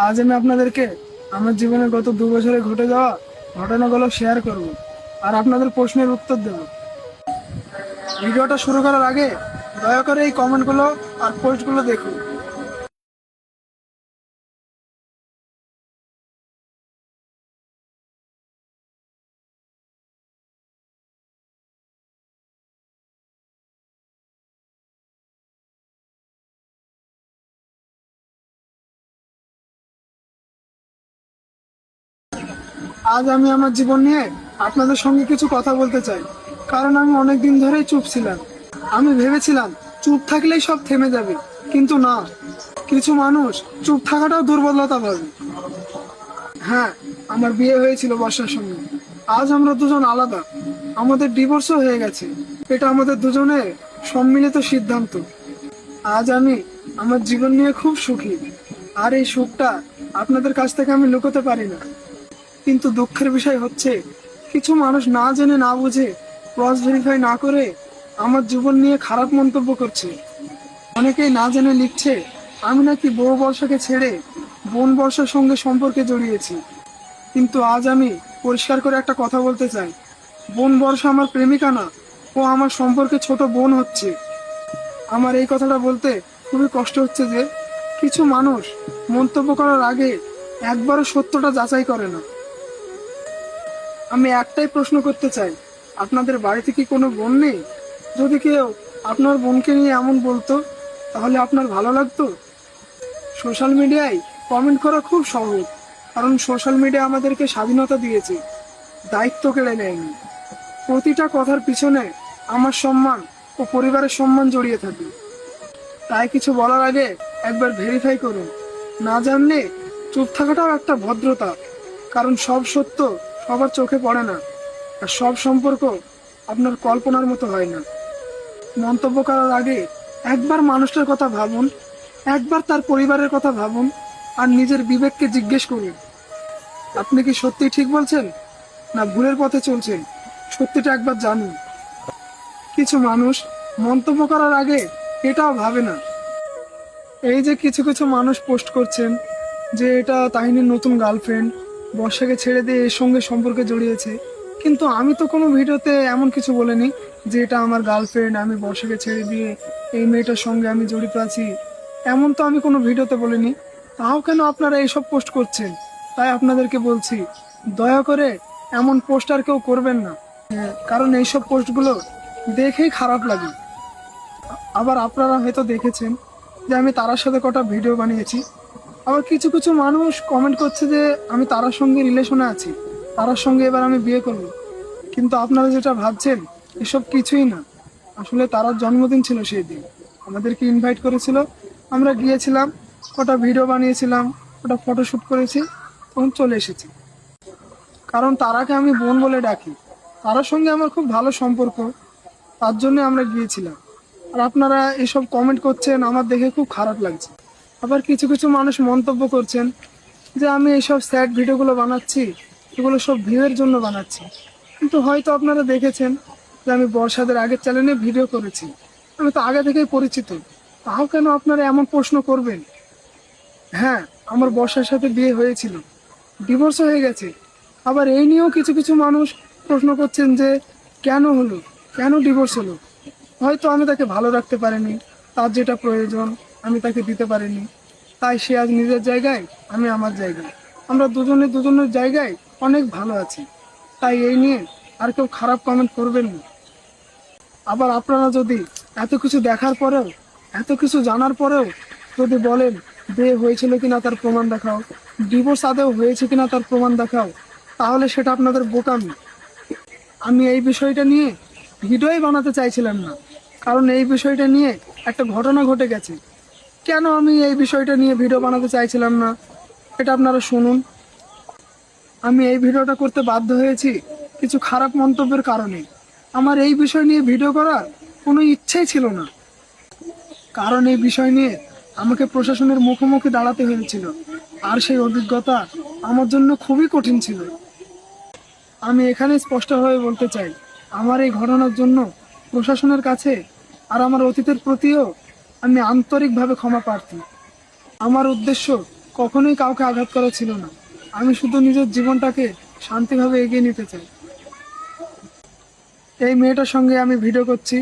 আজ আমি আপনাদেরকে আমার জীবনে গত 2 বছরে ঘটে যাওয়া ঘটনাগুলো শেয়ার করব আর আপনাদের প্রশ্নের উত্তর দেব। ভিডিওটা শুরু করার আগে দয়া করে এই কমেন্টগুলো আর পোস্টগুলো দেখুন। আজ আমি আমার জীবন নিয়ে আপনাদের সঙ্গে কিছু কথা বলতে চাই, কারণ আমি অনেক দিন ধরেই চুপ ছিলাম। আমি ভেবেছিলাম চুপ থাকলেই সব থেমে যাবে, কিন্তু না। কিছু মানুষ চুপ থাকাটাও দুর্বলতা ভাবে। হ্যাঁ, আমার বিয়ে হয়েছিল বর্ষার সঙ্গে। আজ আমরা দুজন আলাদা, আমাদের ডিভোর্সও হয়ে গেছে। এটা আমাদের দুজনের সম্মিলিত সিদ্ধান্ত। আজ আমি আমার জীবন নিয়ে খুব সুখী, আর এই সুখটা আপনাদের কাছ থেকে আমি লুকোতে পারি না। কিন্তু দুঃখের বিষয় হচ্ছে, কিছু মানুষ না জেনে না বুঝে ক্রস ভেরিফাই না করে আমার জীবন নিয়ে খারাপ মন্তব্য করছে। অনেকেই না জেনে লিখছে আমি নাকি বউ বর্ষাকে ছেড়ে বোন বর্ষার সঙ্গে সম্পর্কে জড়িয়েছি। কিন্তু আজ আমি পরিষ্কার করে একটা কথা বলতে চাই, বোন বর্ষা আমার প্রেমিকা না, ও আমার সম্পর্কে ছোট বোন হচ্ছে। আমার এই কথাটা বলতে খুবই কষ্ট হচ্ছে যে কিছু মানুষ মন্তব্য করার আগে একবারও সত্যটা যাচাই করে না। আমি একটাই প্রশ্ন করতে চাই, আপনাদের বাড়িতে কি কোনো বোন নেই? যদি কেউ আপনার বোনকে নিয়ে এমন বলতো, তাহলে আপনার ভালো লাগতো? সোশ্যাল মিডিয়ায় কমেন্ট করা খুব সহজ, কারণ সোশ্যাল মিডিয়া আমাদেরকে স্বাধীনতা দিয়েছে, দায়িত্ব কেড়ে নেয়নি। প্রতিটা কথার পিছনে আমার সম্মান ও পরিবারের সম্মান জড়িয়ে থাকে। তাই কিছু বলার আগে একবার ভেরিফাই করুন। না জানলে চুপ থাকাটাও একটা ভদ্রতা, কারণ সব সত্য সবার চোখে পড়ে না, আর সব সম্পর্ক আপনার কল্পনার মতো হয় না। মন্তব্য করার আগে একবার মানুষটার কথা ভাবুন, একবার তার পরিবারের কথা ভাবুন, আর নিজের বিবেককে জিজ্ঞেস করুন, আপনি কি সত্যি ঠিক বলছেন না ভুলের পথে চলছেন? সত্যিটা একবার জানুন। কিছু মানুষ মন্তব্য করার আগে এটাও ভাবে না। এই যে কিছু কিছু মানুষ পোস্ট করছেন যে এটা তাহিনীর নতুন গার্লফ্রেন্ড, বর্ষাকে ছেড়ে দিয়ে এর সঙ্গে সম্পর্কে জড়িয়েছে, কিন্তু আমি তো কোনো ভিডিওতে এমন কিছু বলিনি যে এটা আমার গার্লফ্রেন্ড, আমি বর্ষাকে ছেড়ে দিয়ে এই মেয়েটার সঙ্গে আমি জড়িত আছি। এমন তো আমি কোনো ভিডিওতে বলিনি। তাও কেন আপনারা এইসব পোস্ট করছেন? তাই আপনাদেরকে বলছি, দয়া করে এমন পোস্ট আর কেউ করবেন না। কারণ এইসব পোস্টগুলো দেখেই খারাপ লাগে। আবার আপনারা হয়তো দেখেছেন যে আমি তারার সাথে কটা ভিডিও বানিয়েছি। আবার কিছু কিছু মানুষ কমেন্ট করছে যে আমি তারার সঙ্গে রিলেশনে আছি, তারার সঙ্গে এবার আমি বিয়ে করব। কিন্তু আপনারা যেটা ভাবছেন এসব কিছুই না। আসলে তারার জন্মদিন ছিল সেই দিন, আমাদেরকে ইনভাইট করেছিল, আমরা গিয়েছিলাম, কটা ভিডিও বানিয়েছিলাম, কটা ফটোশ্যুট করেছি, তখন চলে এসেছি। কারণ তারাকে আমি বোন বলে ডাকি, তারার সঙ্গে আমার খুব ভালো সম্পর্ক, তার জন্য আমরা গিয়েছিলাম। আর আপনারা এসব কমেন্ট করছেন, আমার দেখে খুব খারাপ লাগছে। আবার কিছু কিছু মানুষ মন্তব্য করছেন যে আমি এইসব স্যাড ভিডিওগুলো বানাচ্ছি, এগুলো সব ভিউয়ের জন্য বানাচ্ছি। কিন্তু হয়তো আপনারা দেখেছেন যে আমি বর্ষাদের আগের চ্যানেলে ভিডিও করেছি, আমি তো আগে থেকেই পরিচিত। তাও কেন আপনারা এমন প্রশ্ন করবেন? হ্যাঁ, আমার বর্ষার সাথে বিয়ে হয়েছিল, ডিভোর্স হয়ে গেছে। আবার এই নিয়েও কিছু কিছু মানুষ প্রশ্ন করছেন যে কেন হলো, কেন ডিভোর্স হলো? হয়তো আমি তাকে ভালো রাখতে পারিনি, তার যেটা প্রয়োজন আমি তাকে দিতে পারিনি, তাই সে আজ নিজের জায়গায়, আমি আমার জায়গায়, আমরা দুজনে দুজনের জায়গায় অনেক ভালো আছি। তাই এই নিয়ে আর কেউ খারাপ কমেন্ট করবেন না। আবার আপনারা যদি এত কিছু দেখার পরেও, এত কিছু জানার পরেও যদি বলেন বিয়ে হয়েছিল কিনা তার প্রমাণ দেখাও, ডিভোর্স আদেও হয়েছে কিনা তার প্রমাণ দেখাও, তাহলে সেটা আপনাদের বোকামি। আমি এই বিষয়টা নিয়ে ভিডিওই বানাতে চাইছিলাম না, কারণ এই বিষয়টা নিয়ে একটা ঘটনা ঘটে গেছে। কেন আমি এই বিষয়টা নিয়ে ভিডিও বানাতে চাইছিলাম না, এটা আপনারা শুনুন। আমি এই ভিডিওটা করতে বাধ্য হয়েছি কিছু খারাপ মন্তব্যের কারণে। আমার এই বিষয় নিয়ে ভিডিও করার কোনো ইচ্ছেই ছিল না, কারণ এই বিষয় নিয়ে আমাকে প্রশাসনের মুখোমুখি দাঁড়াতে হয়েছিল, আর সেই অভিজ্ঞতা আমার জন্য খুবই কঠিন ছিল। আমি এখানে স্পষ্টভাবে বলতে চাই, আমার এই ঘটনার জন্য প্রশাসনের কাছে আর আমার অতীতের প্রতিও আমি আন্তরিকভাবে ক্ষমা প্রার্থী। আমার উদ্দেশ্য কখনোই কাউকে আঘাত করা ছিল না। আমি শুধু নিজের জীবনটাকে শান্তিভাবে এগিয়ে নিতে চাই। এই মেয়েটার সঙ্গে আমি ভিডিও করছি,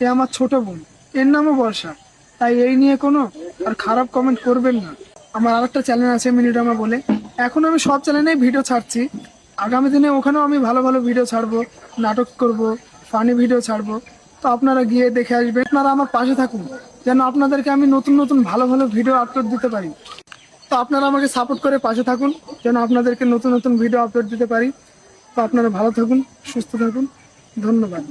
এ আমার ছোট বোন, এর নামও বর্ষা। তাই এই নিয়ে কোনো আর খারাপ কমেন্ট করবেন না। আমার আরেকটা চ্যানেল আছে মিনিডামা বলে, এখন আমি সব চ্যানেলেই ভিডিও ছাড়ছি। আগামী দিনে ওখানেও আমি ভালো ভালো ভিডিও ছাড়বো, নাটক করব, ফানি ভিডিও ছাড়বো। তো আপনারা গিয়ে দেখে আসবেন, আপনারা আমার পাশে থাকুন যেন আপনাদেরকে আমি নতুন নতুন ভালো ভালো ভিডিও আপলোড দিতে পারি। তো আপনারা আমাকে সাপোর্ট করে পাশে থাকুন যেন আপনাদেরকে নতুন নতুন ভিডিও আপলোড দিতে পারি। তো আপনারা ভালো থাকুন, সুস্থ থাকুন, ধন্যবাদ।